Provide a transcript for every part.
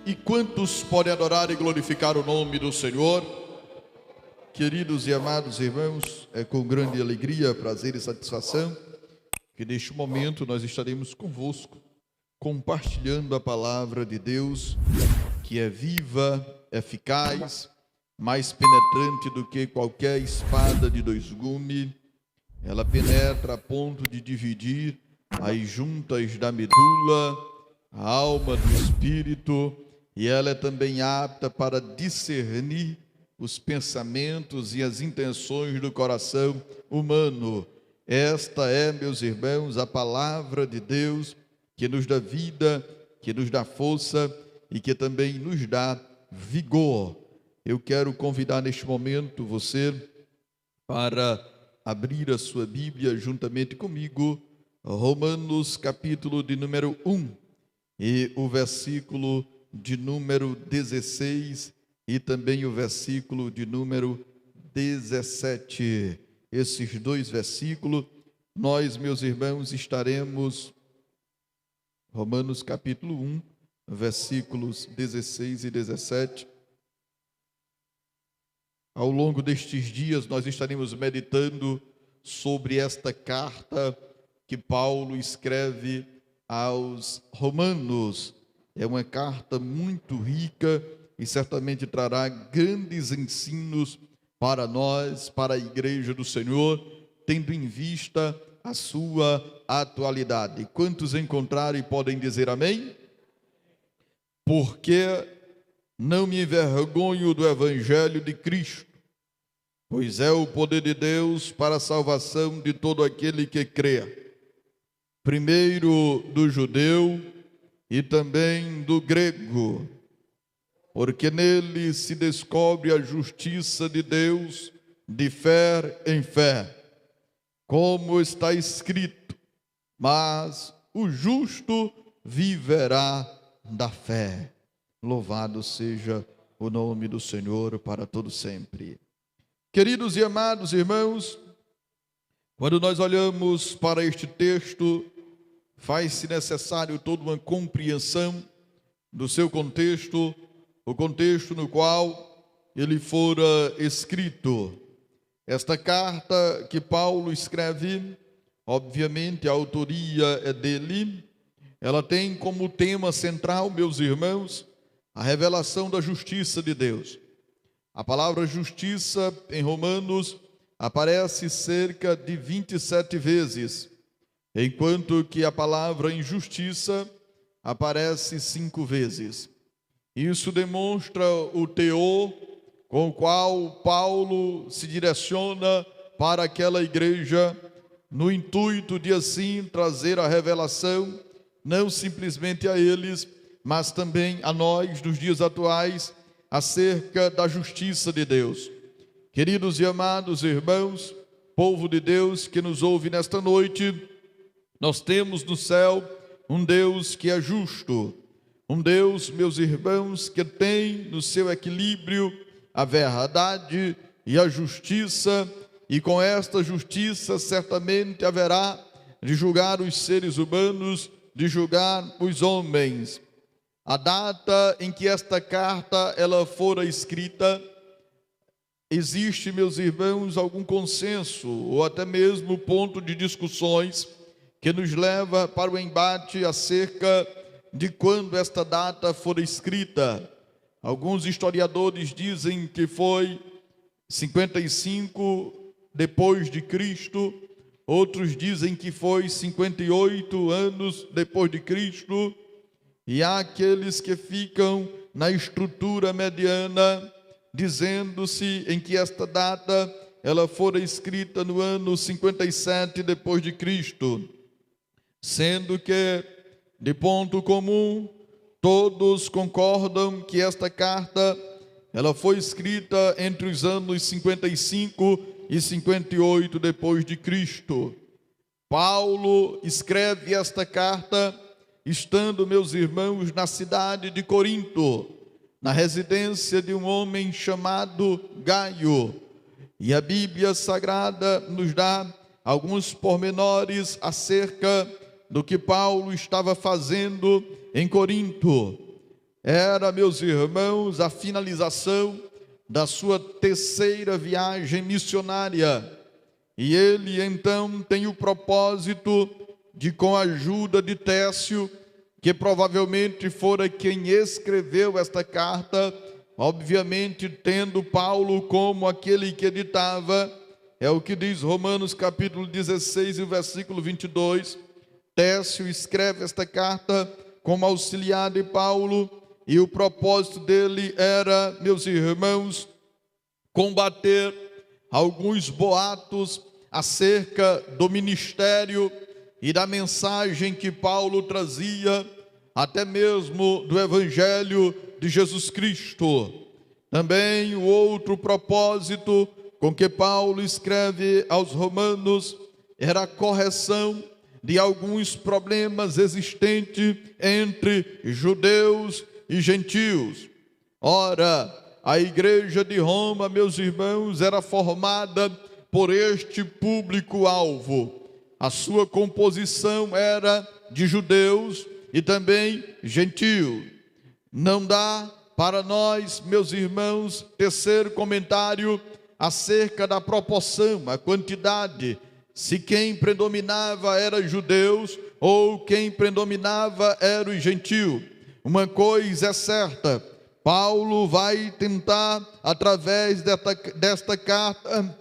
E quantos podem adorar e glorificar o nome do Senhor? Queridos e amados irmãos, é com grande alegria, prazer e satisfação que neste momento nós estaremos convosco, compartilhando a palavra de Deus, que é viva, eficaz, mais penetrante do que qualquer espada de dois gumes. Ela penetra a ponto de dividir as juntas da medula, a alma do espírito, e ela é também apta para discernir os pensamentos e as intenções do coração humano. Esta é, meus irmãos, a palavra de Deus que nos dá vida, que nos dá força e que também nos dá vigor. Eu quero convidar neste momento você para abrir a sua Bíblia juntamente comigo, Romanos capítulo de número 1 e o versículo de número 16 e também o versículo de número 17. Esses dois versículos, nós, meus irmãos, estaremos, Romanos capítulo 1, versículos 16 e 17. Ao longo destes dias, nós estaremos meditando sobre esta carta que Paulo escreve aos romanos. É uma carta muito rica e certamente trará grandes ensinos para nós, para a igreja do Senhor, tendo em vista a sua atualidade. Quantos encontrarem podem dizer amém? Porque não me envergonho do evangelho de Cristo, pois é o poder de Deus para a salvação de todo aquele que crê, primeiro do judeu e também do grego, porque nele se descobre a justiça de Deus de fé em fé, como está escrito: mas o justo viverá da fé. Louvado seja o nome do Senhor para todo sempre. Queridos e amados irmãos, quando nós olhamos para este texto, faz-se necessário toda uma compreensão do seu contexto, o contexto no qual ele fora escrito. Esta carta que Paulo escreve, obviamente a autoria é dele, ela tem como tema central, meus irmãos, a revelação da justiça de Deus. A palavra justiça em Romanos aparece cerca de 27 vezes, enquanto que a palavra injustiça aparece 5 vezes. Isso demonstra o teor com o qual Paulo se direciona para aquela igreja, no intuito de assim trazer a revelação, não simplesmente a eles, mas também a nós, nos dias atuais, acerca da justiça de Deus. Queridos e amados irmãos, povo de Deus que nos ouve nesta noite, nós temos no céu um Deus que é justo, um Deus, meus irmãos, que tem no seu equilíbrio a verdade e a justiça, e com esta justiça certamente haverá de julgar os seres humanos, de julgar os homens. A data em que esta carta ela fora escrita, existe, meus irmãos, algum consenso ou até mesmo ponto de discussões que nos leva para o embate acerca de quando esta data fora escrita. Alguns historiadores dizem que foi 55 depois de Cristo, outros dizem que foi 58 anos depois de Cristo, e há aqueles que ficam na estrutura mediana, dizendo-se em que esta data ela fora escrita no ano 57 depois de Cristo, sendo que, de ponto comum, todos concordam que esta carta ela foi escrita entre os anos 55 e 58 depois de Cristo. Paulo escreve esta carta estando, meus irmãos, na cidade de Corinto, na residência de um homem chamado Gaio. E a Bíblia Sagrada nos dá alguns pormenores acerca do que Paulo estava fazendo em Corinto. era, meus irmãos, a finalização da sua terceira viagem missionária. E ele então tem o propósito de, com a ajuda de Técio, que provavelmente fora quem escreveu esta carta, obviamente tendo Paulo como aquele que editava, é o que diz Romanos capítulo 16 e o versículo 22, Técio escreve esta carta como auxiliar de Paulo, e o propósito dele era, meus irmãos, combater alguns boatos acerca do ministério e da mensagem que Paulo trazia, até mesmo do Evangelho de Jesus Cristo. Também o outro propósito com que Paulo escreve aos Romanos era a correção de alguns problemas existentes entre judeus e gentios. Ora, a igreja de Roma, meus irmãos, era formada por este público-alvo. A sua composição era de judeus e também gentios. Não dá para nós, meus irmãos, tecer comentário acerca da proporção, a quantidade, se quem predominava era judeus ou quem predominava era o gentio. Uma coisa é certa, Paulo vai tentar, através desta carta,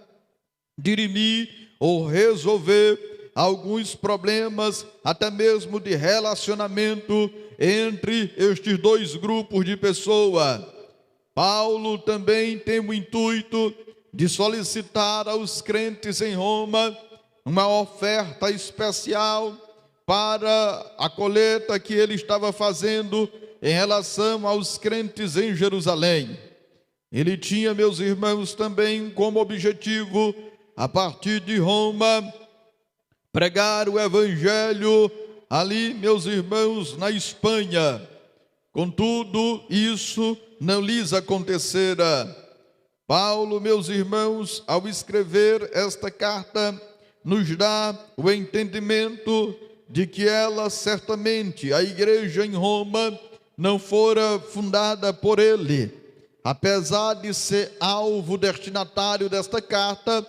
dirimir ou resolver alguns problemas, até mesmo de relacionamento entre estes dois grupos de pessoas. Paulo também tem o intuito de solicitar aos crentes em Roma uma oferta especial para a colheita que ele estava fazendo em relação aos crentes em Jerusalém. Ele tinha, meus irmãos, também como objetivo, a partir de Roma, pregar o evangelho ali, meus irmãos, na Espanha. Contudo, isso não lhes acontecera. Paulo, meus irmãos, ao escrever esta carta, nos dá o entendimento de que ela, certamente, a igreja em Roma, não fora fundada por ele. Apesar de ser alvo destinatário desta carta,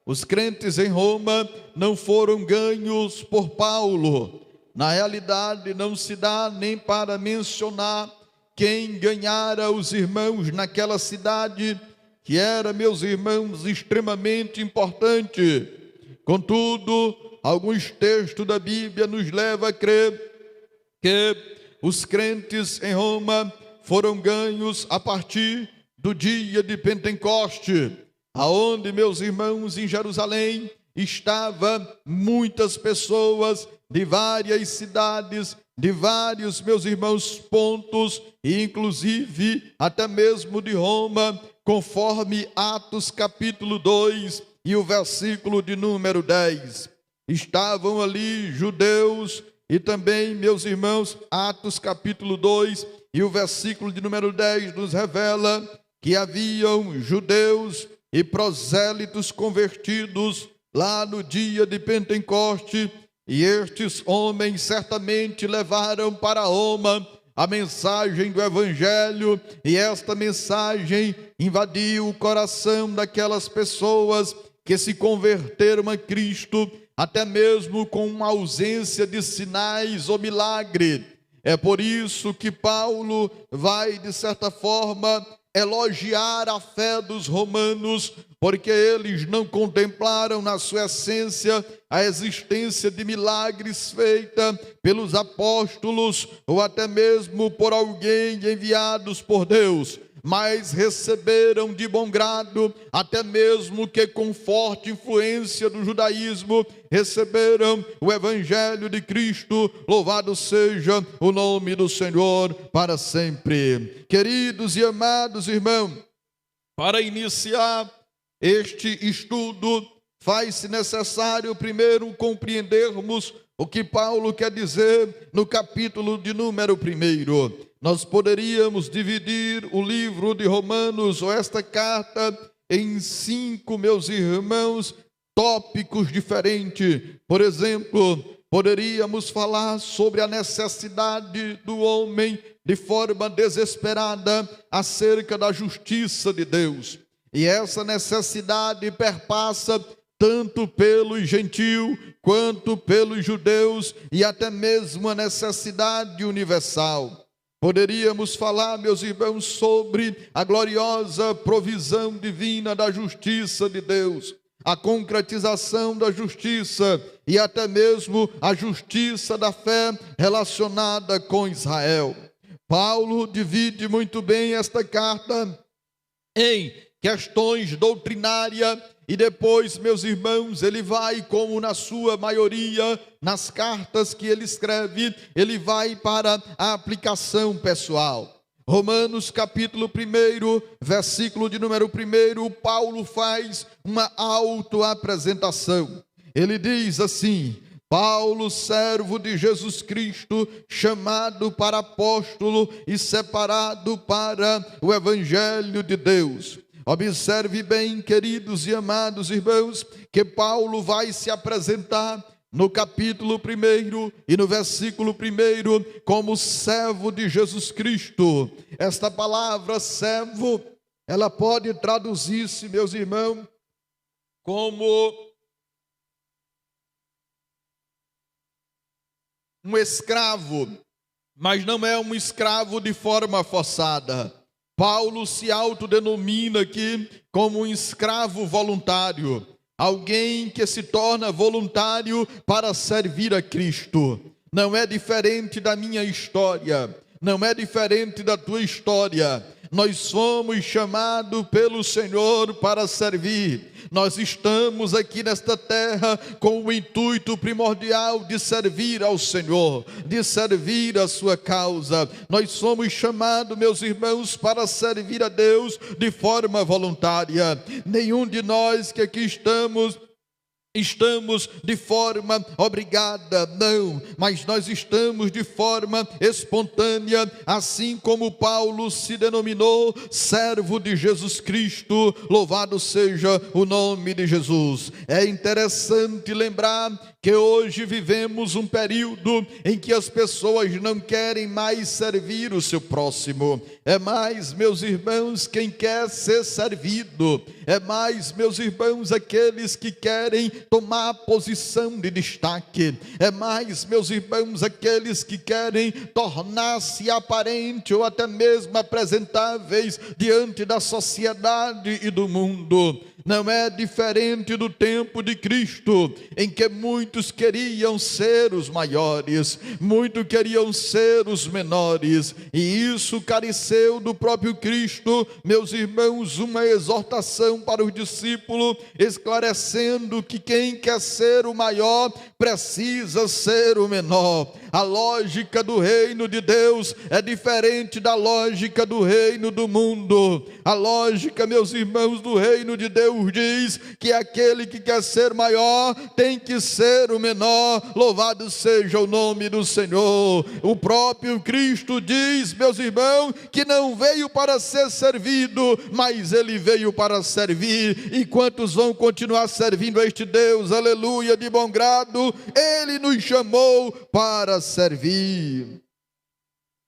os crentes em Roma não foram ganhos por Paulo. Na realidade, não se dá nem para mencionar quem ganhara os irmãos naquela cidade, que era, meus irmãos, extremamente importante. Contudo, alguns textos da Bíblia nos levam a crer que os crentes em Roma foram ganhos a partir do dia de Pentecoste, aonde, meus irmãos, em Jerusalém, estava muitas pessoas de várias cidades, de vários, meus irmãos, pontos, e inclusive até mesmo de Roma, conforme Atos capítulo 2 e o versículo de número 10. Estavam ali judeus e também, meus irmãos, Atos capítulo 2 e o versículo de número 10 nos revela que haviam judeus e prosélitos convertidos lá no dia de Pentecoste, e estes homens certamente levaram para Roma a mensagem do Evangelho, e esta mensagem invadiu o coração daquelas pessoas que se converteram a Cristo, até mesmo com uma ausência de sinais ou milagre. É por isso que Paulo vai, de certa forma, elogiar a fé dos romanos, porque eles não contemplaram na sua essência a existência de milagres feitos pelos apóstolos ou até mesmo por alguém enviados por Deus, mas receberam de bom grado, até mesmo que com forte influência do judaísmo, receberam o Evangelho de Cristo. Louvado seja o nome do Senhor para sempre. Queridos e amados irmãos, para iniciar este estudo, faz-se necessário primeiro compreendermos o que Paulo quer dizer no capítulo de número 1. Nós poderíamos dividir o livro de Romanos, ou esta carta, em 5, meus irmãos, tópicos diferentes. Por exemplo, poderíamos falar sobre a necessidade do homem de forma desesperada acerca da justiça de Deus. E essa necessidade perpassa tanto pelos gentios quanto pelos judeus e até mesmo a necessidade universal. Poderíamos falar, meus irmãos, sobre a gloriosa provisão divina da justiça de Deus, a concretização da justiça e até mesmo a justiça da fé relacionada com Israel. Paulo divide muito bem esta carta em questões doutrinárias e depois, meus irmãos, ele vai, como na sua maioria, nas cartas que ele escreve, ele vai para a aplicação pessoal. Romanos capítulo 1, versículo de número 1, Paulo faz uma autoapresentação. Ele diz assim: Paulo, servo de Jesus Cristo, chamado para apóstolo e separado para o evangelho de Deus. Observe bem, queridos e amados irmãos, que Paulo vai se apresentar no capítulo 1 e no versículo 1 como servo de Jesus Cristo. Esta palavra servo, ela pode traduzir-se, meus irmãos, como um escravo, mas não é um escravo de forma forçada. Paulo se autodenomina aqui como um escravo voluntário, alguém que se torna voluntário para servir a Cristo. Não é diferente da minha história, não é diferente da tua história. Nós somos chamados pelo Senhor para servir. Nós estamos aqui nesta terra com o intuito primordial de servir ao Senhor, de servir a sua causa. Nós somos chamados, meus irmãos, para servir a Deus de forma voluntária. Nenhum de nós que aqui estamos de forma obrigada, não, mas nós estamos de forma espontânea, assim como Paulo se denominou servo de Jesus Cristo, louvado seja o nome de Jesus. É interessante lembrar que hoje vivemos um período em que as pessoas não querem mais servir o seu próximo. É mais, meus irmãos, quem quer ser servido. É mais, meus irmãos, aqueles que querem tomar posição de destaque. É mais, meus irmãos, aqueles que querem tornar-se aparente ou até mesmo apresentáveis diante da sociedade e do mundo. Não é diferente do tempo de Cristo, em que muitos queriam ser os maiores, muitos queriam ser os menores, e isso careceu do próprio Cristo, meus irmãos, uma exortação para os discípulos, esclarecendo que quem quer ser o maior precisa ser o menor. A lógica do reino de Deus é diferente da lógica do reino do mundo. A lógica, meus irmãos, do reino de Deus diz que aquele que quer ser maior tem que ser o menor. Louvado seja o nome do Senhor. O próprio Cristo diz, meus irmãos, que não veio para ser servido, mas ele veio para servir. E quantos vão continuar servindo a este Deus, aleluia, de bom grado? Ele nos chamou para servir.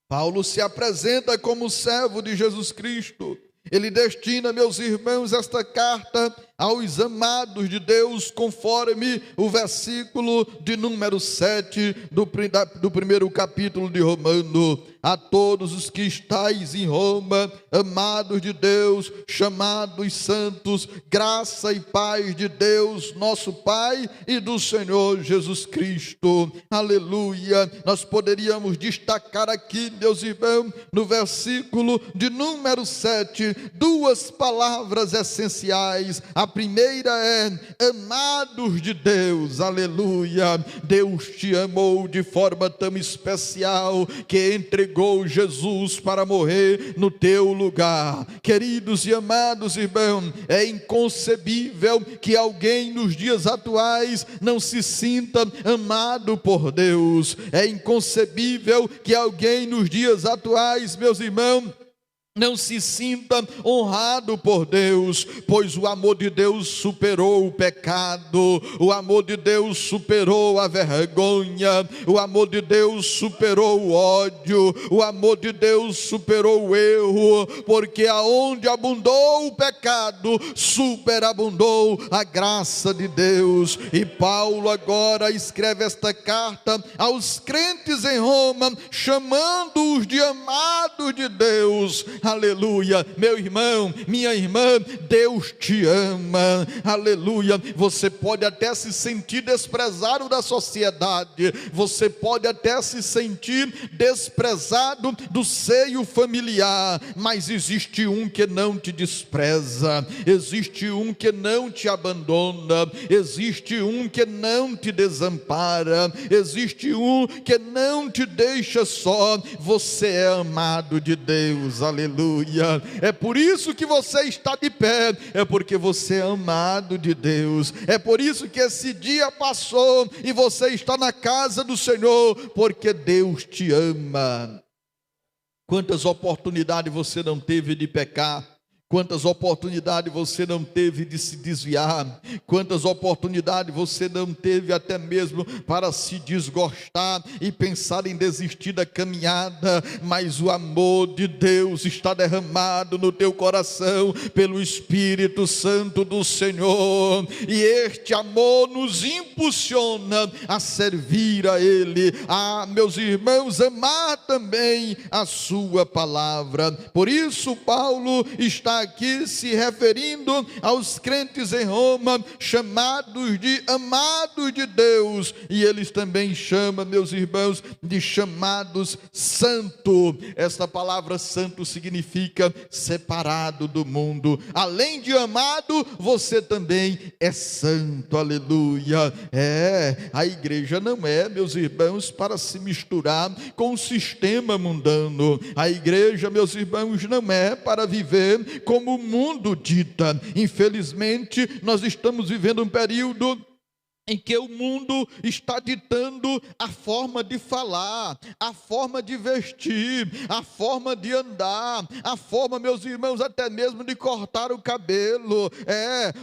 Paulo se apresenta como servo de Jesus Cristo. Ele destina, meus irmãos, esta carta aos amados de Deus, conforme o versículo de número 7 do primeiro capítulo de Romanos. A todos os que estáis em Roma, amados de Deus, chamados santos, graça e paz de Deus, nosso Pai, e do Senhor Jesus Cristo. Aleluia. Nós poderíamos destacar aqui, meus irmãos, no versículo de número 7, duas palavras essenciais. A primeira é amados de Deus. Aleluia. Deus te amou de forma tão especial que entregou Jesus para morrer no teu lugar. Queridos e amados irmãos, é inconcebível que alguém nos dias atuais não se sinta amado por Deus. É inconcebível que alguém nos dias atuais, meus irmãos, Não se sinta honrado por Deus, pois o amor de Deus superou o pecado, o amor de Deus superou a vergonha, o amor de Deus superou o ódio, o amor de Deus superou o erro, porque aonde abundou o pecado, superabundou a graça de Deus. E Paulo agora escreve esta carta aos crentes em Roma, chamando-os de amados de Deus. Aleluia, meu irmão, minha irmã, Deus te ama, aleluia. Você pode até se sentir desprezado da sociedade, você pode até se sentir desprezado do seio familiar, mas existe um que não te despreza, existe um que não te abandona, existe um que não te desampara, existe um que não te deixa só. Você é amado de Deus, aleluia. É por isso que você está de pé, é porque você é amado de Deus, é por isso que esse dia passou e você está na casa do Senhor, porque Deus te ama. Quantas oportunidades você não teve de pecar? Quantas oportunidades você não teve de se desviar? Quantas oportunidades você não teve até mesmo para se desgostar e pensar em desistir da caminhada? Mas o amor de Deus está derramado no teu coração pelo Espírito Santo do Senhor. E este amor nos impulsiona a servir a Ele, a, meus irmãos, amar também a sua palavra. Por isso Paulo está aqui se referindo aos crentes em Roma, chamados de amados de Deus, e eles também chamam, meus irmãos, de chamados santo. Esta palavra santo significa separado do mundo. Além de amado, você também é santo, aleluia. A igreja não é, meus irmãos, para se misturar com o sistema mundano. A igreja, meus irmãos, não é para viver como o mundo dita. Infelizmente, nós estamos vivendo um período em que o mundo está ditando a forma de falar, a forma de vestir, a forma de andar, a forma, meus irmãos, até mesmo de cortar o cabelo.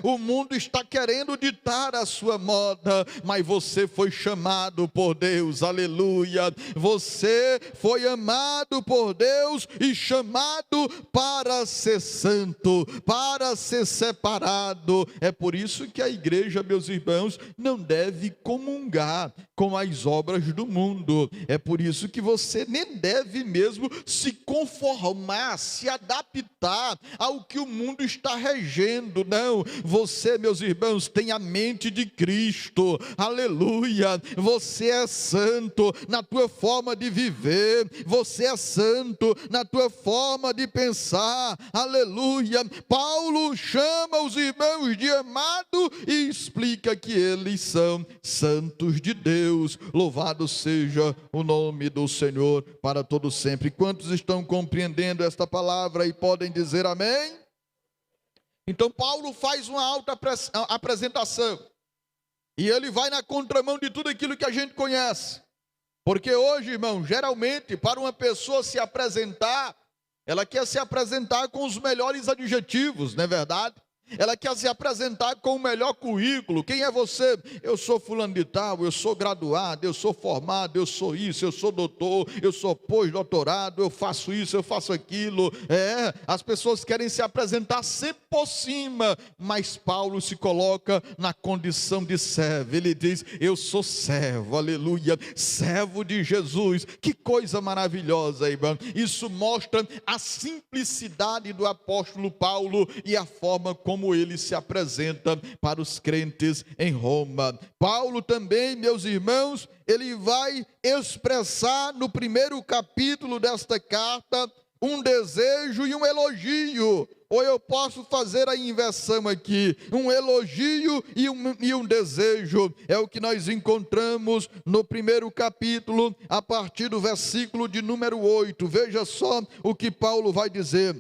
O mundo está querendo ditar a sua moda, mas você foi chamado por Deus, aleluia. Você foi amado por Deus e chamado para ser santo, para ser separado. É por isso que a igreja, meus irmãos, não deve comungar com as obras do mundo. É por isso que você nem deve mesmo se conformar, se adaptar ao que o mundo está regendo. Não, você, meus irmãos, tem a mente de Cristo, aleluia. Você é santo na tua forma de viver, você é santo na tua forma de pensar, aleluia. Paulo chama os irmãos de amado e explica que eles são santos de Deus. Louvado seja o nome do Senhor para todo sempre. Quantos estão compreendendo esta palavra e podem dizer amém? Então Paulo faz uma alta apresentação e ele vai na contramão de tudo aquilo que a gente conhece, porque hoje, irmão, geralmente para uma pessoa se apresentar, ela quer se apresentar com os melhores adjetivos, não é verdade? Ela quer se apresentar com o melhor currículo. Quem é você? Eu sou fulano de tal, eu sou graduado, eu sou formado, eu sou isso, eu sou doutor, eu sou pós-doutorado, eu faço isso, eu faço aquilo. As pessoas querem se apresentar sempre por cima, mas Paulo se coloca na condição de servo. Ele diz, eu sou servo, aleluia, servo de Jesus. Que coisa maravilhosa, irmão. Isso mostra a simplicidade do apóstolo Paulo e a forma como ele se apresenta para os crentes em Roma. Paulo também, meus irmãos, ele vai expressar no primeiro capítulo desta carta um desejo e um elogio. Ou eu posso fazer a inversão aqui, um elogio e um desejo. É o que nós encontramos no primeiro capítulo, a partir do versículo de número 8. Veja só o que Paulo vai dizer.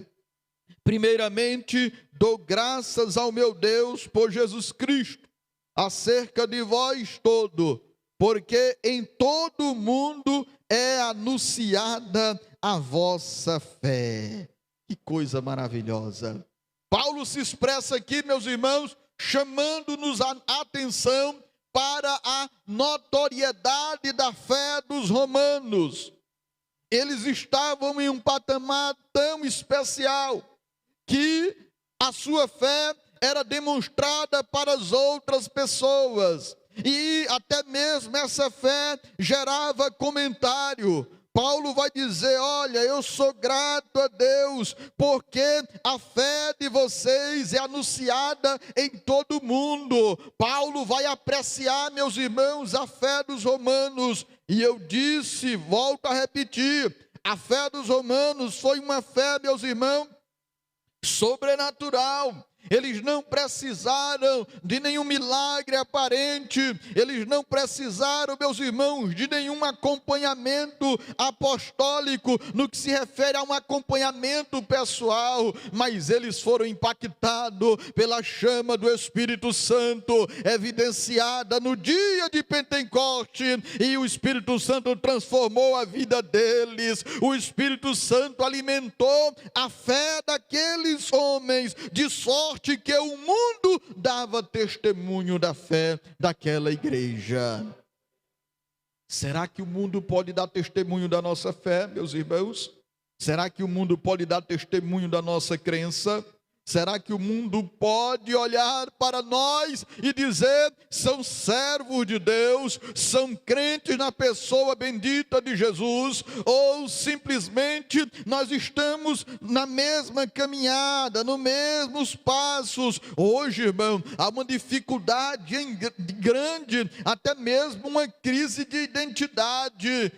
Primeiramente, dou graças ao meu Deus por Jesus Cristo, acerca de vós todo, porque em todo o mundo é anunciada a vossa fé. Que coisa maravilhosa. Paulo se expressa aqui, meus irmãos, chamando-nos a atenção para a notoriedade da fé dos romanos. Eles estavam em um patamar tão especial que a sua fé era demonstrada para as outras pessoas. E até mesmo essa fé gerava comentário. Paulo vai dizer: olha, eu sou grato a Deus, porque a fé de vocês é anunciada em todo o mundo. Paulo vai apreciar, meus irmãos, a fé dos romanos. E eu disse, volto a repetir, a fé dos romanos foi uma fé, meus irmãos, sobrenatural. Eles não precisaram de nenhum milagre aparente, eles não precisaram, meus irmãos, de nenhum acompanhamento apostólico, no que se refere a um acompanhamento pessoal, mas eles foram impactados pela chama do Espírito Santo, evidenciada no dia de Pentecoste, e o Espírito Santo transformou a vida deles. O Espírito Santo alimentou a fé daqueles homens, de sorte que o mundo dava testemunho da fé daquela igreja. Será que o mundo pode dar testemunho da nossa fé, meus irmãos? Será que o mundo pode dar testemunho da nossa crença? Será que o mundo pode olhar para nós e dizer: são servos de Deus, são crentes na pessoa bendita de Jesus? Ou simplesmente nós estamos na mesma caminhada, nos mesmos passos? Hoje, irmão, há uma dificuldade grande, até mesmo uma crise de identidade.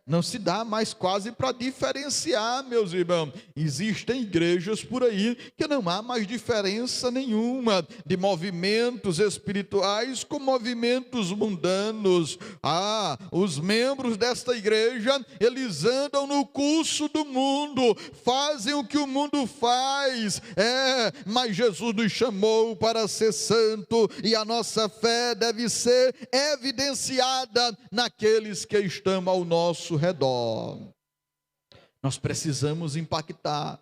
Não se dá mais quase para diferenciar, meus irmãos. Existem igrejas por aí que não há mais diferença nenhuma de movimentos espirituais com movimentos mundanos. Os membros desta igreja, eles andam no curso do mundo, fazem o que o mundo faz. Mas Jesus nos chamou para ser santo, e a nossa fé deve ser evidenciada naqueles que estão ao nosso redor. Nós precisamos impactar.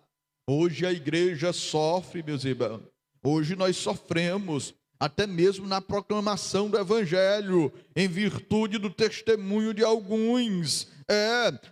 Hoje a igreja sofre, meus irmãos. Hoje nós sofremos, até mesmo na proclamação do evangelho, em virtude do testemunho de alguns.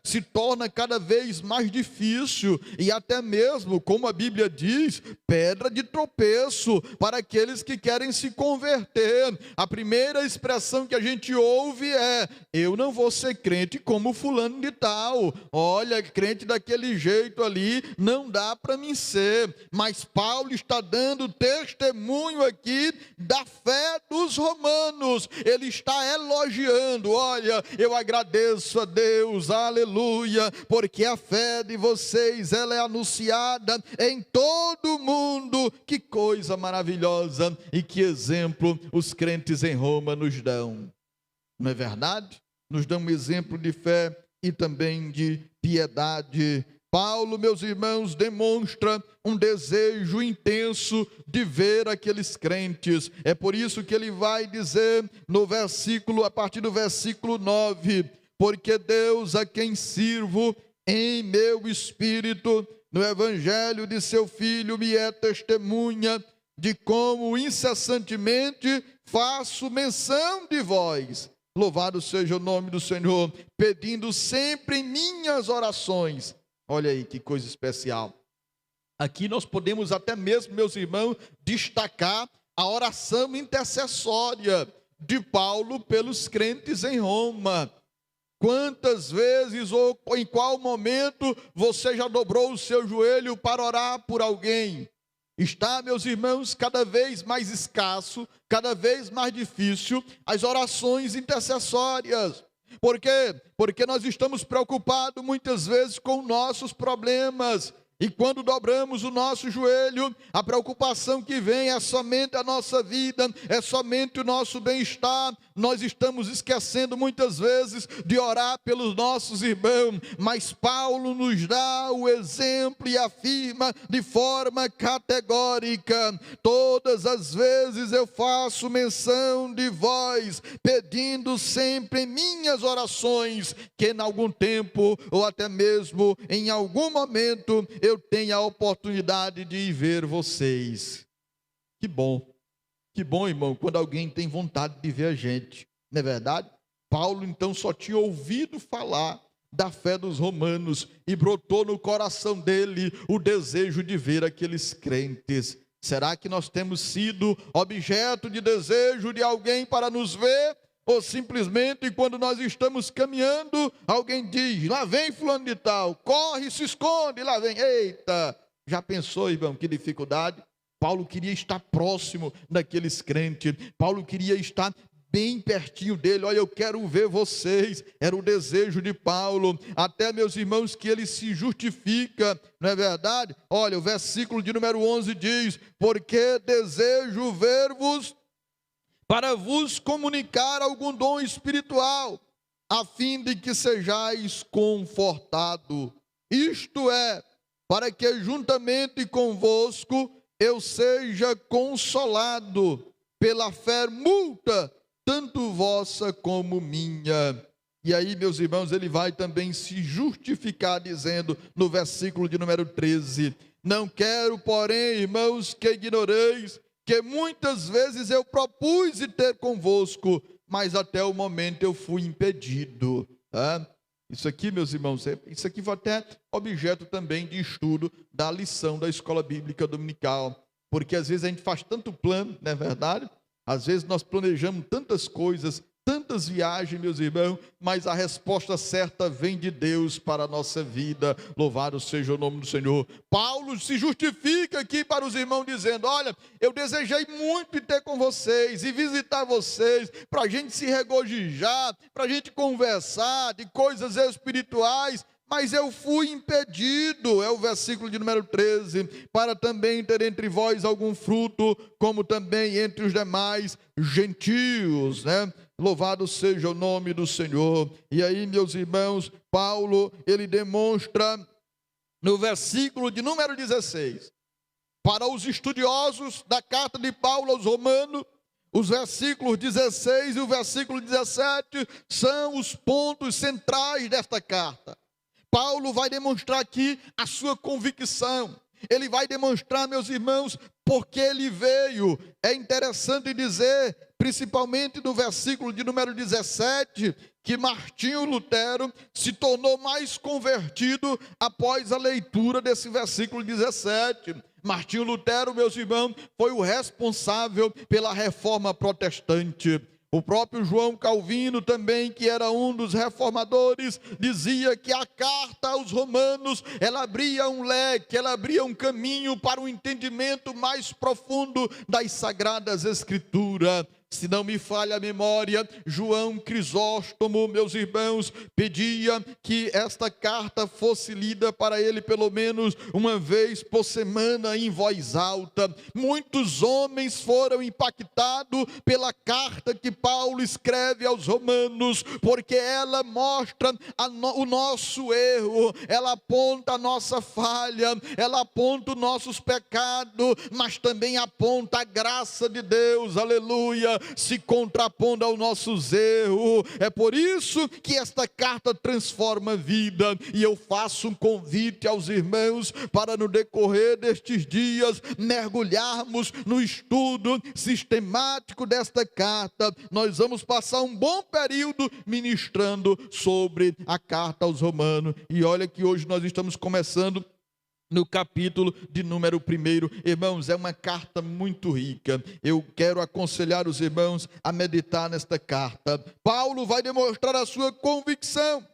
Se torna cada vez mais difícil, e até mesmo, como a Bíblia diz, pedra de tropeço para aqueles que querem se converter. A primeira expressão que a gente ouve é: eu não vou ser crente como fulano de tal. Olha, crente daquele jeito ali, não dá para mim ser. Mas Paulo está dando testemunho aqui da fé dos romanos. Ele está elogiando: olha, eu agradeço a Deus, aleluia, porque a fé de vocês, ela é anunciada em todo o mundo. Que coisa maravilhosa, e que exemplo os crentes em Roma nos dão, não é verdade? Nos dão um exemplo de fé e também de piedade. Paulo, meus irmãos, demonstra um desejo intenso de ver aqueles crentes. É por isso que ele vai dizer no versículo, a partir do versículo 9: porque Deus, a quem sirvo em meu espírito, no evangelho de seu Filho, me é testemunha de como incessantemente faço menção de vós. Louvado seja o nome do Senhor, pedindo sempre em minhas orações. Olha aí que coisa especial. Aqui nós podemos até mesmo, meus irmãos, destacar a oração intercessória de Paulo pelos crentes em Roma. Quantas vezes ou em qual momento você já dobrou o seu joelho para orar por alguém? Está, meus irmãos, cada vez mais escasso, cada vez mais difícil as orações intercessórias. Por quê? Porque nós estamos preocupados muitas vezes com nossos problemas. E quando dobramos o nosso joelho, a preocupação que vem é somente a nossa vida, é somente o nosso bem-estar. Nós estamos esquecendo muitas vezes de orar pelos nossos irmãos, mas Paulo nos dá o exemplo e afirma de forma categórica: todas as vezes eu faço menção de vós, pedindo sempre em minhas orações, que em algum tempo ou até mesmo em algum momento eu tenha a oportunidade de ir ver vocês. Que bom, irmão, quando alguém tem vontade de ver a gente, não é verdade? Paulo então só tinha ouvido falar da fé dos romanos e brotou no coração dele o desejo de ver aqueles crentes. Será que nós temos sido objeto de desejo de alguém para nos ver? Ou simplesmente quando nós estamos caminhando, alguém diz, lá vem fulano de tal, corre, se esconde, lá vem, eita, já pensou, irmão, que dificuldade? Paulo queria estar próximo daqueles crentes, Paulo queria estar bem pertinho dele. Olha, eu quero ver vocês, era o desejo de Paulo, até meus irmãos que ele se justifica, não é verdade? Olha, o versículo de número 11 diz, porque desejo ver-vos para vos comunicar algum dom espiritual, a fim de que sejais confortado, isto é, para que juntamente convosco eu seja consolado pela fé mútua, tanto vossa como minha. E aí, meus irmãos, ele vai também se justificar dizendo no versículo de número 13, não quero, porém, irmãos, que ignoreis que muitas vezes eu propus de ter convosco, mas até o momento eu fui impedido. Isso aqui, meus irmãos, isso aqui foi até objeto também de estudo da lição da escola bíblica dominical, porque às vezes a gente faz tanto plano, não é verdade? Às vezes nós planejamos tantas coisas, tantas viagens, meus irmãos, mas a resposta certa vem de Deus para a nossa vida. Louvado seja o nome do Senhor. Paulo se justifica aqui para os irmãos dizendo, olha, eu desejei muito ter com vocês e visitar vocês, para a gente se regozijar, para a gente conversar de coisas espirituais, mas eu fui impedido, é o versículo de número 13, para também ter entre vós algum fruto, como também entre os demais gentios, né? Louvado seja o nome do Senhor. E aí, meus irmãos, Paulo, ele demonstra no versículo de número 16, para os estudiosos da carta de Paulo aos Romanos, os versículos 16 e o versículo 17 são os pontos centrais desta carta. Paulo vai demonstrar aqui a sua convicção. Ele vai demonstrar, meus irmãos, porque ele veio. É interessante dizer, principalmente no versículo de número 17, que Martinho Lutero se tornou mais convertido após a leitura desse versículo 17. Martinho Lutero, meus irmãos, foi o responsável pela reforma protestante. O próprio João Calvino também, que era um dos reformadores, dizia que a carta aos Romanos, ela abria um leque, ela abria um caminho para um entendimento mais profundo das Sagradas Escrituras. Se não me falha a memória, João Crisóstomo, meus irmãos, pedia que esta carta fosse lida para ele pelo menos uma vez por semana em voz alta. Muitos homens foram impactados pela carta que Paulo escreve aos Romanos, porque ela mostra o nosso erro, ela aponta a nossa falha, ela aponta os nossos pecados, mas também aponta a graça de Deus, aleluia, se contrapondo aos nossos erros. É por isso que esta carta transforma a vida, e eu faço um convite aos irmãos para no decorrer destes dias mergulharmos no estudo sistemático desta carta. Nós vamos passar um bom período ministrando sobre a carta aos Romanos, e olha que hoje nós estamos começando no capítulo de número 1. Irmãos, é uma carta muito rica. Eu quero aconselhar os irmãos a meditar nesta carta. Paulo vai demonstrar a sua convicção.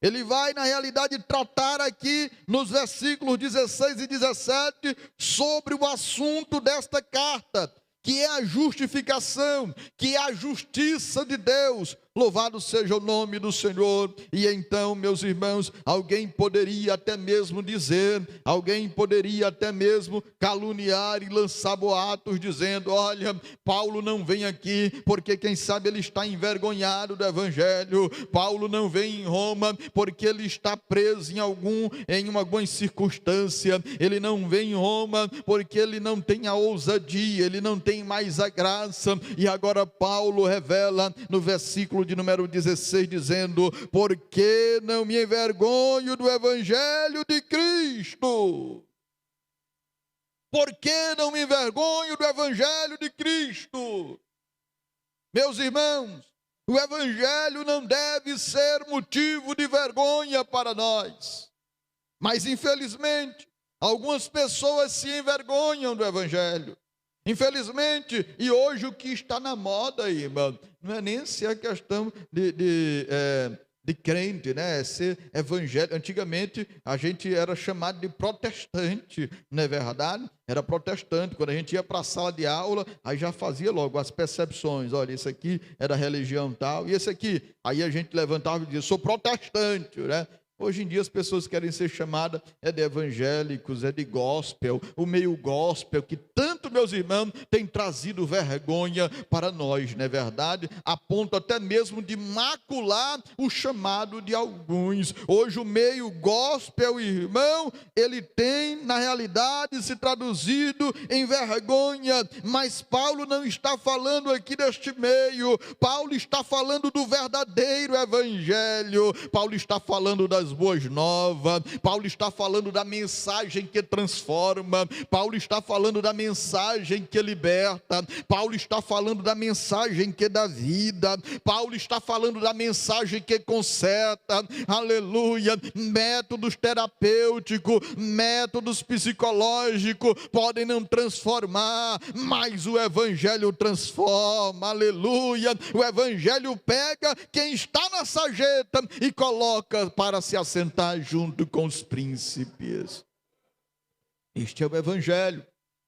Ele vai, na realidade, tratar aqui nos versículos 16 e 17 sobre o assunto desta carta, que é a justificação, que é a justiça de Deus. Louvado seja o nome do Senhor. E então, meus irmãos, alguém poderia até mesmo dizer, alguém poderia até mesmo caluniar e lançar boatos dizendo, olha, Paulo não vem aqui porque quem sabe ele está envergonhado do evangelho. Paulo não vem em Roma porque ele está preso em alguma circunstância. Ele não vem em Roma porque ele não tem a ousadia, ele não tem mais a graça. E agora Paulo revela no versículo versículo de número 16, dizendo: porque não me envergonho do evangelho de Cristo. Por que não me envergonho do evangelho de Cristo? Meus irmãos, o evangelho não deve ser motivo de vergonha para nós. Mas infelizmente, algumas pessoas se envergonham do evangelho. Infelizmente, e hoje o que está na moda, irmão, não é nem se a questão de crente, né? É ser evangélico. Antigamente a gente era chamado de protestante, não é verdade? Era protestante. Quando a gente ia para a sala de aula, aí já fazia logo as percepções. Olha, esse aqui é da religião tal, e esse aqui. Aí a gente levantava e dizia: sou protestante, né? Hoje em dia as pessoas querem ser chamadas de evangélicos, de gospel, o meio gospel, que tanto, meus irmãos, tem trazido vergonha para nós, não é verdade? A ponto até mesmo de macular o chamado de alguns. Hoje o meio gospel, irmão, ele tem na realidade se traduzido em vergonha, mas Paulo não está falando aqui deste meio. Paulo está falando do verdadeiro evangelho. Paulo está falando das boas novas. Paulo está falando da mensagem que transforma. Paulo está falando da mensagem que liberta. Paulo está falando da mensagem que dá vida. Paulo está falando da mensagem que conserta. Aleluia. Métodos terapêuticos, métodos psicológicos podem não transformar, mas o evangelho transforma. Aleluia. O evangelho pega quem está na sarjeta e coloca para se assentar junto com os príncipes. Este é o evangelho.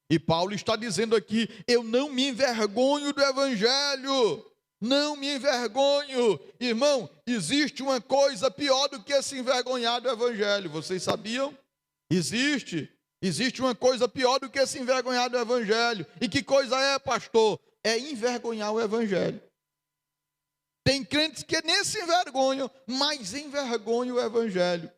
E Paulo está dizendo aqui: eu não me envergonho do evangelho. Não me envergonho. Irmão, existe uma coisa pior do que se envergonhar do evangelho. Vocês sabiam? Existe uma coisa pior do que se envergonhar do evangelho. E que coisa é, pastor? É envergonhar o evangelho. Tem crentes que nem se envergonham, mas envergonham o evangelho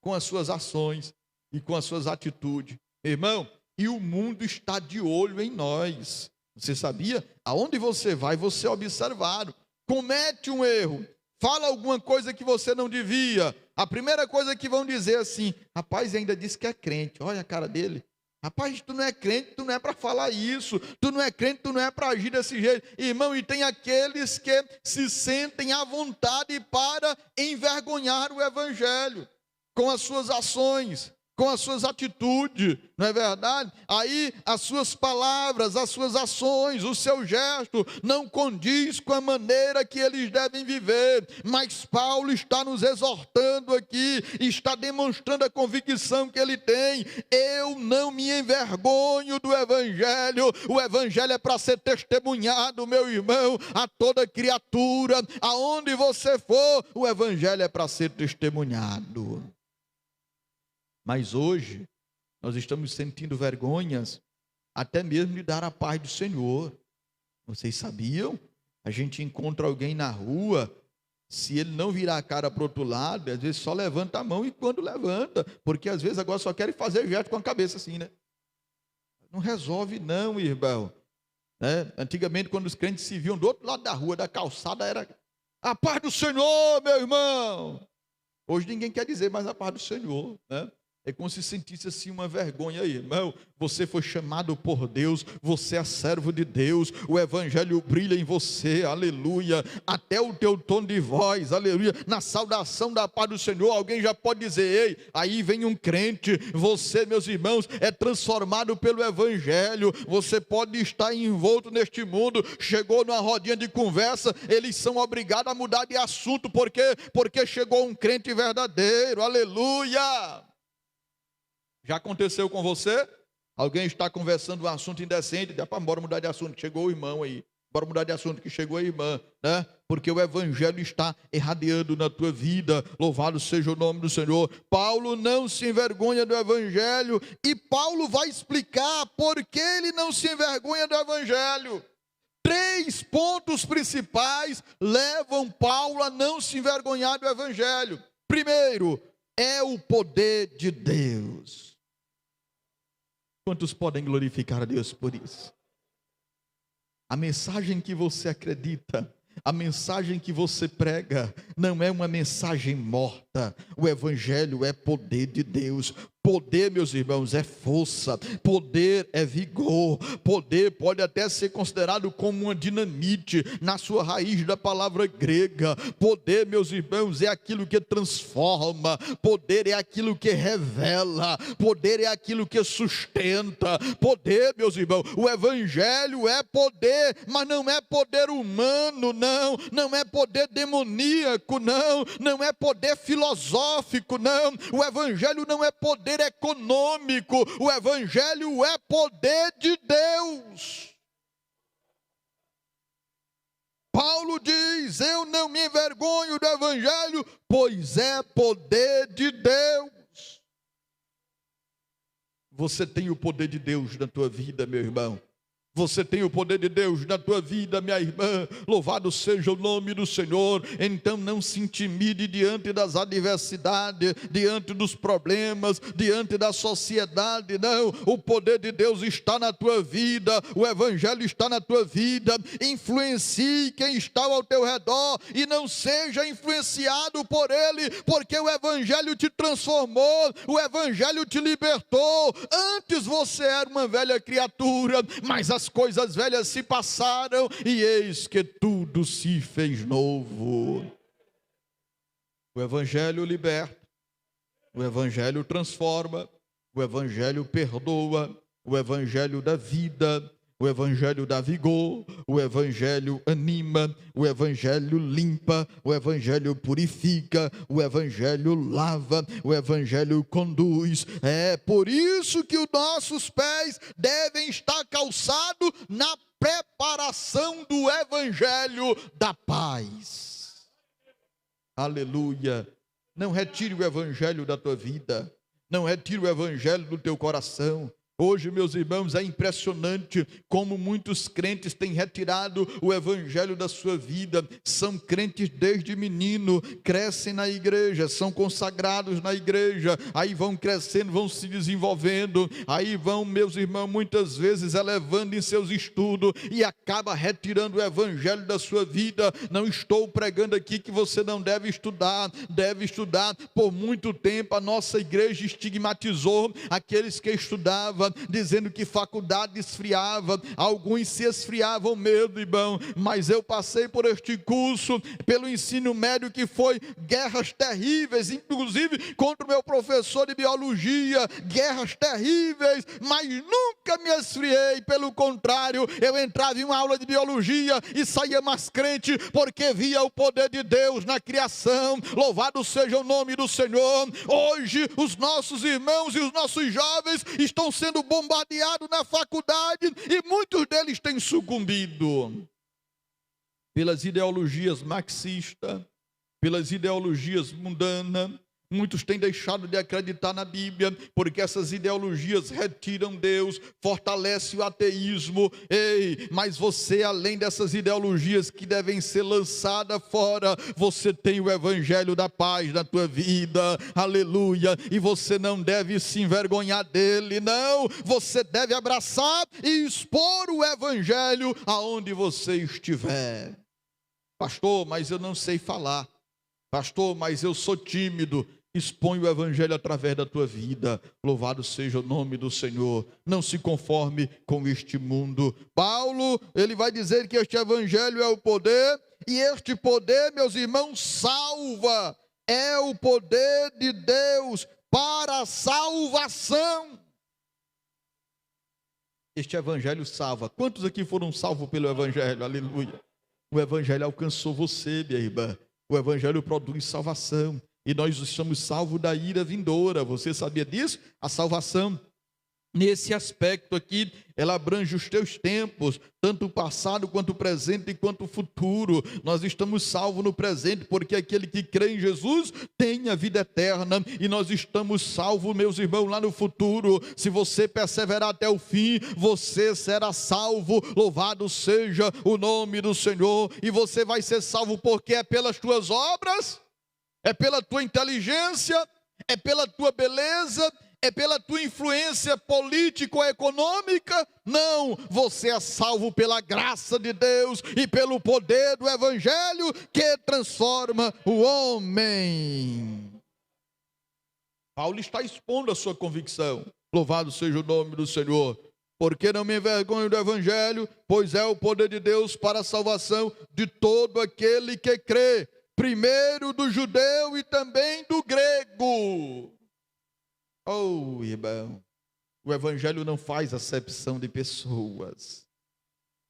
com as suas ações e com as suas atitudes. Irmão, e o mundo está de olho em nós. Você sabia? Aonde você vai, você é observado. Comete um erro, fala alguma coisa que você não devia. A primeira coisa que vão dizer assim: rapaz, ainda disse que é crente. Olha a cara dele. Rapaz, tu não é crente, tu não é para falar isso. Tu não é crente, tu não é para agir desse jeito. Irmão, e tem aqueles que se sentem à vontade para envergonhar o evangelho com as suas ações, com as suas atitudes, não é verdade? Aí as suas palavras, as suas ações, o seu gesto não condiz com a maneira que eles devem viver. Mas Paulo está nos exortando aqui, está demonstrando a convicção que ele tem: eu não me envergonho do evangelho. O evangelho é para ser testemunhado, meu irmão, a toda criatura. Aonde você for, o evangelho é para ser testemunhado. Mas hoje, nós estamos sentindo vergonhas, até mesmo de dar a paz do Senhor. Vocês sabiam? A gente encontra alguém na rua, se ele não virar a cara para o outro lado, às vezes só levanta a mão, e quando levanta, porque às vezes agora só querem fazer gesto com a cabeça assim, né? Não resolve não, irmão. Né? Antigamente, quando os crentes se viam do outro lado da rua, da calçada, era a paz do Senhor, meu irmão. Hoje ninguém quer dizer mais a paz do Senhor, né? É como se sentisse assim uma vergonha aí, irmão. Você foi chamado por Deus, você é servo de Deus, o evangelho brilha em você, aleluia. Até o teu tom de voz, aleluia. Na saudação da paz do Senhor, alguém já pode dizer: ei, aí vem um crente. Você, meus irmãos, é transformado pelo evangelho. Você pode estar envolto neste mundo, chegou numa rodinha de conversa, eles são obrigados a mudar de assunto, porque chegou um crente verdadeiro, aleluia. Já aconteceu com você? Alguém está conversando um assunto indecente, bora mudar de assunto, chegou o irmão aí. Bora mudar de assunto, que chegou a irmã, né? Porque o evangelho está irradiando na tua vida. Louvado seja o nome do Senhor. Paulo não se envergonha do evangelho, e Paulo vai explicar por que ele não se envergonha do evangelho. 3 pontos principais levam Paulo a não se envergonhar do evangelho. Primeiro, é o poder de Deus. Quantos podem glorificar a Deus por isso? A mensagem que você acredita, A mensagem que você prega não é uma mensagem morta. O evangelho é poder de Deus. Poder, meus irmãos, é força, poder é vigor, poder pode até ser considerado como uma dinamite na sua raiz da palavra grega. Poder, meus irmãos, é aquilo que transforma, poder é aquilo que revela, poder é aquilo que sustenta. Poder, meus irmãos, o evangelho é poder, mas não é poder humano, não é poder demoníaco, não é poder filosófico, não. O evangelho não é poder econômico, o evangelho é poder de Deus. Paulo diz: eu não me envergonho do evangelho, pois é poder de Deus. Você tem o poder de Deus na tua vida, meu irmão. Você tem o poder de Deus na tua vida, minha irmã. Louvado seja o nome do Senhor. Então não se intimide diante das adversidades, diante dos problemas, diante da sociedade. Não, o poder de Deus está na tua vida, o evangelho está na tua vida. Influencie quem está ao teu redor e não seja influenciado por ele, porque o evangelho te transformou, o evangelho te libertou. Antes você era uma velha criatura, mas as coisas velhas se passaram e eis que tudo se fez novo. O evangelho liberta, o evangelho transforma, o evangelho perdoa, o evangelho dá vida, o evangelho dá vigor, o evangelho anima, o evangelho limpa, o evangelho purifica, o evangelho lava, o evangelho conduz. É por isso que os nossos pés devem estar calçados na preparação do evangelho da paz. Aleluia. Não retire o evangelho da tua vida, não retire o evangelho do teu coração. Hoje, meus irmãos, é impressionante como muitos crentes têm retirado o evangelho da sua vida. São crentes desde menino, crescem na igreja, são consagrados na igreja, aí vão crescendo, vão se desenvolvendo, aí vão, meus irmãos, muitas vezes elevando em seus estudos e acaba retirando o evangelho da sua vida. Não estou pregando aqui que você não deve estudar. Por muito tempo a nossa igreja estigmatizou aqueles que estudavam, dizendo que faculdade esfriava. Alguns se esfriavam mesmo, irmão, mas eu passei por este curso, pelo ensino médio, que foi guerras terríveis, inclusive contra o meu professor de biologia, guerras terríveis, mas nunca me esfriei. Pelo contrário, eu entrava em uma aula de biologia e saía mais crente, porque via o poder de Deus na criação. Louvado seja o nome do Senhor. Hoje os nossos irmãos e os nossos jovens estão sendo bombardeados na faculdade e muitos deles têm sucumbido pelas ideologias marxistas, pelas ideologias mundanas. Muitos têm deixado de acreditar na Bíblia, porque essas ideologias retiram Deus, fortalecem o ateísmo. Ei, mas você, além dessas ideologias que devem ser lançadas fora, você tem o evangelho da paz na tua vida, aleluia, e você não deve se envergonhar dele, não, você deve abraçar e expor o evangelho aonde você estiver. Pastor, mas eu não sei falar. Pastor, mas eu sou tímido. Expõe o evangelho através da tua vida. Louvado seja o nome do Senhor. Não se conforme com este mundo. Paulo, ele vai dizer que este evangelho é o poder, e este poder, meus irmãos, salva. É o poder de Deus para a salvação. Este evangelho salva. Quantos aqui foram salvos pelo evangelho? Aleluia. O evangelho alcançou você, minha irmã. O evangelho produz salvação. E nós estamos salvos da ira vindoura. Você sabia disso? A salvação, nesse aspecto aqui, ela abrange os teus tempos, tanto o passado, quanto o presente e quanto o futuro. Nós estamos salvos no presente, porque aquele que crê em Jesus tem a vida eterna. E nós estamos salvos, meus irmãos, lá no futuro. Se você perseverar até o fim, você será salvo. Louvado seja o nome do Senhor. E você vai ser salvo porque é pelas tuas obras, é pela tua inteligência, é pela tua beleza, É pela tua influência político-econômica? Não, você é salvo pela graça de Deus e pelo poder do Evangelho que transforma o homem. Paulo está expondo a sua convicção. Louvado seja o nome do Senhor. Porque não me envergonho do Evangelho, pois é o poder de Deus para a salvação de todo aquele que crê, primeiro do judeu e também do grego. Oh, irmão, o Evangelho não faz acepção de pessoas.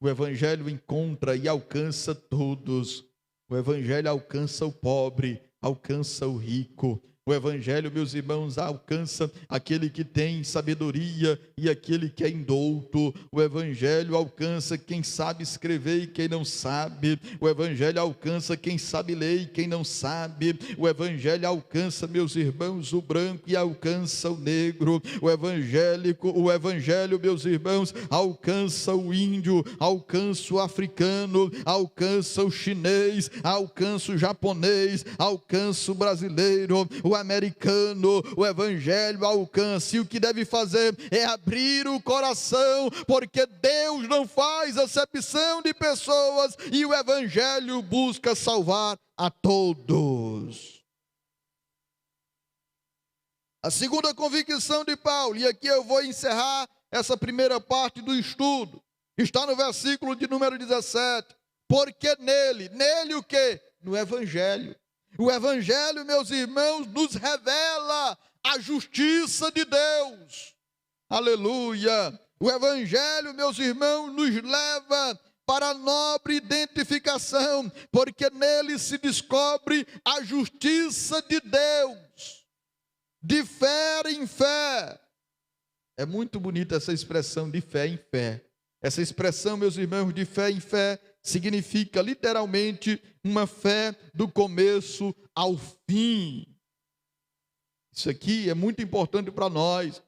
O Evangelho encontra e alcança todos. O Evangelho alcança o pobre, alcança o rico. O Evangelho, meus irmãos, alcança aquele que tem sabedoria e aquele que é indouto. O Evangelho alcança quem sabe escrever e quem não sabe. O Evangelho alcança quem sabe ler e quem não sabe. O Evangelho alcança, meus irmãos, o branco e alcança o negro. O Evangelho, meus irmãos, alcança o índio, alcança o africano, alcança o chinês, alcança o japonês, alcança o brasileiro, o americano. O Evangelho alcança, e o que deve fazer é abrir o coração, porque Deus não faz acepção de pessoas e o Evangelho busca salvar a todos. A segunda convicção de Paulo, e aqui eu vou encerrar essa primeira parte do estudo, está no versículo de número 17, porque nele o quê? No Evangelho. O Evangelho, meus irmãos, nos revela a justiça de Deus. Aleluia! O Evangelho, meus irmãos, nos leva para a nobre identificação, porque nele se descobre a justiça de Deus, de fé em fé. É muito bonita essa expressão de fé em fé. Essa expressão, meus irmãos, de fé em fé, significa literalmente uma fé do começo ao fim. Isso aqui é muito importante para nós,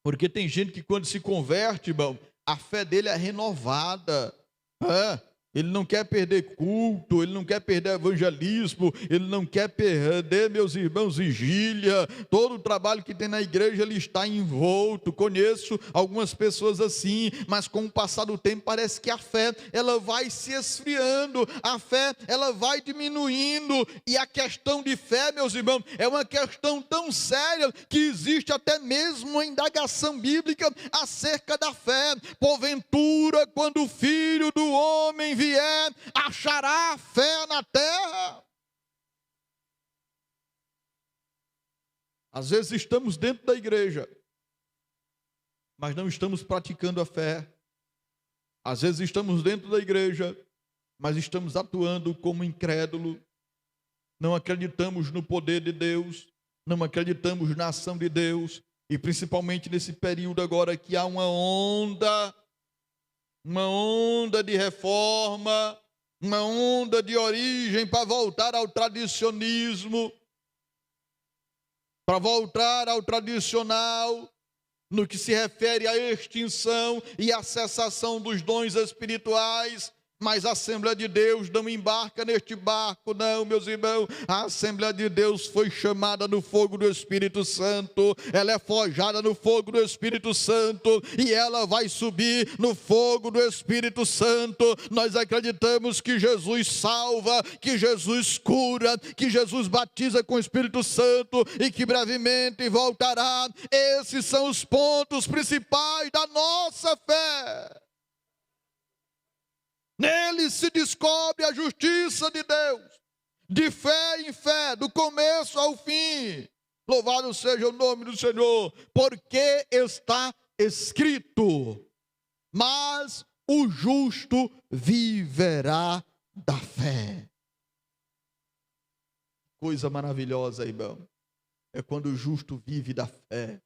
porque tem gente que quando se converte, irmão, a fé dele é renovada. Ele não quer perder culto, ele não quer perder evangelismo, ele não quer perder, meus irmãos, vigília. Todo o trabalho que tem na igreja ele está envolto. Conheço algumas pessoas assim, mas com o passar do tempo parece que a fé ela vai se esfriando, a fé ela vai diminuindo. E a questão de fé, meus irmãos, é uma questão tão séria que existe até mesmo uma indagação bíblica acerca da fé. Porventura, quando o Filho do Homem vier, achará fé na terra? Às vezes estamos dentro da igreja, mas não estamos praticando a fé. Às vezes estamos dentro da igreja, mas estamos atuando como incrédulo. Não acreditamos no poder de Deus, não acreditamos na ação de Deus, e principalmente nesse período agora que há uma onda de reforma, uma onda de origem para voltar ao tradicionismo, para voltar ao tradicional, no que se refere à extinção e à cessação dos dons espirituais. Mas a Assembleia de Deus não embarca neste barco, não, meus irmãos. A Assembleia de Deus foi chamada no fogo do Espírito Santo, ela é forjada no fogo do Espírito Santo, e ela vai subir no fogo do Espírito Santo. Nós acreditamos que Jesus salva, que Jesus cura, que Jesus batiza com o Espírito Santo e que brevemente voltará. Esses são os pontos principais da nossa fé. Nele se descobre a justiça de Deus, de fé em fé, do começo ao fim. Louvado seja o nome do Senhor, porque está escrito: mas o justo viverá da fé. Coisa maravilhosa, irmão, é quando o justo vive da fé.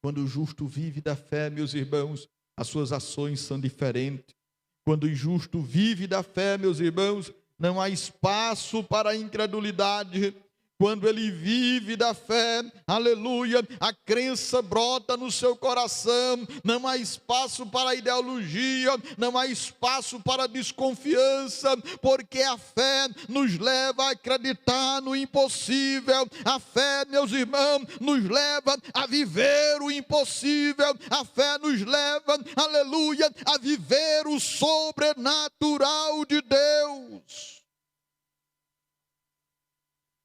Quando o justo vive da fé, meus irmãos, as suas ações são diferentes. Quando o justo vive da fé, meus irmãos, não há espaço para a incredulidade. quando ele vive da fé, aleluia, a crença brota no seu coração, não há espaço para ideologia, não há espaço para desconfiança, porque a fé nos leva a acreditar no impossível, a fé, meus irmãos, nos leva a viver o impossível, a fé nos leva, aleluia, a viver o sobrenatural de Deus.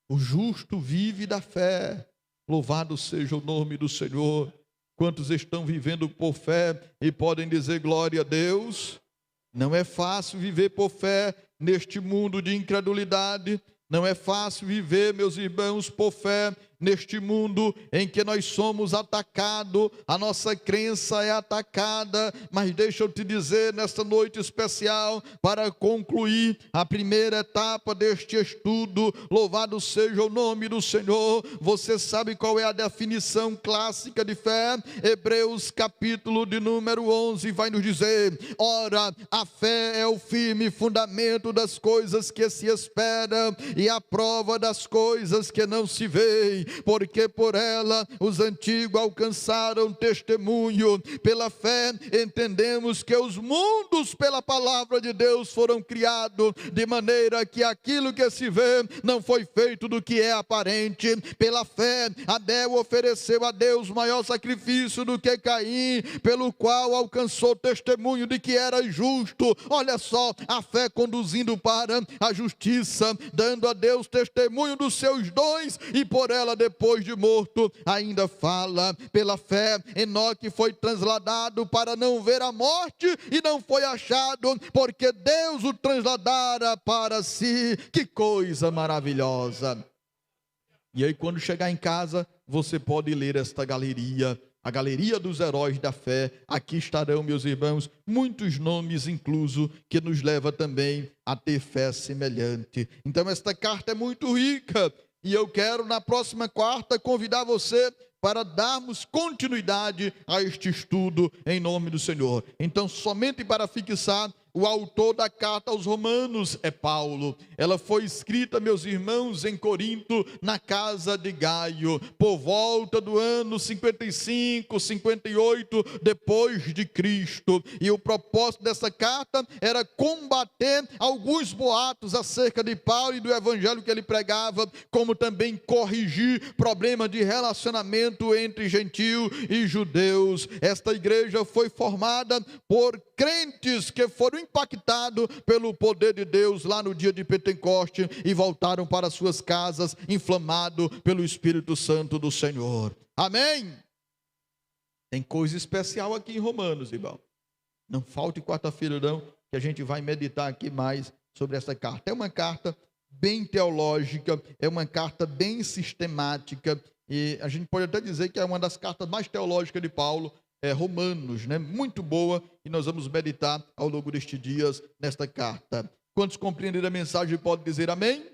O justo vive da fé, louvado seja o nome do Senhor. Quantos estão vivendo por fé e podem dizer glória a Deus? Não é fácil viver por fé neste mundo de incredulidade, não é fácil viver, meus irmãos, por fé neste mundo em que nós somos atacados, a nossa crença é atacada, mas deixa eu te dizer nesta noite especial, para concluir a primeira etapa deste estudo, louvado seja o nome do Senhor. Você sabe qual é a definição clássica de fé? Hebreus capítulo de número 11 vai nos dizer: ora, a fé é o firme fundamento das coisas que se esperam e a prova das coisas que não se veem, porque por ela os antigos alcançaram testemunho. Pela fé entendemos que os mundos pela palavra de Deus foram criados, de maneira que aquilo que se vê não foi feito do que é aparente. Pela fé Abel ofereceu a Deus maior sacrifício do que Caim, pelo qual alcançou testemunho de que era justo. Olha só, a fé conduzindo para a justiça, dando a Deus testemunho dos seus dons, e por ela depois de morto ainda fala. Pela fé Enoque foi transladado para não ver a morte e não foi achado, porque Deus o transladara para si. Que coisa maravilhosa! E aí, quando chegar em casa, você pode ler esta galeria, a galeria dos heróis da fé. Aqui estarão, meus irmãos, muitos nomes incluso, que nos leva também a ter fé semelhante. Então esta carta é muito rica, e eu quero na próxima quarta convidar você para darmos continuidade a este estudo em nome do Senhor. Então, somente para fixar, o autor da carta aos Romanos é Paulo. Ela foi escrita, meus irmãos, em Corinto, na casa de Gaio, por volta do ano 55, 58 depois de Cristo. E o propósito dessa carta era combater alguns boatos acerca de Paulo e do evangelho que ele pregava, como também corrigir problemas de relacionamento entre gentios e judeus. Esta igreja foi formada por crentes que foram impactados pelo poder de Deus lá no dia de Pentecoste e voltaram para suas casas inflamados pelo Espírito Santo do Senhor. Amém? Tem coisa especial aqui em Romanos, irmão. Não falte quarta-feira não, que a gente vai meditar aqui mais sobre essa carta. É uma carta bem teológica, é uma carta bem sistemática, e a gente pode até dizer que é uma das cartas mais teológicas de Paulo, Romanos, né? Muito boa, e nós vamos meditar ao longo destes dias nesta carta. Quantos compreenderam a mensagem podem dizer amém?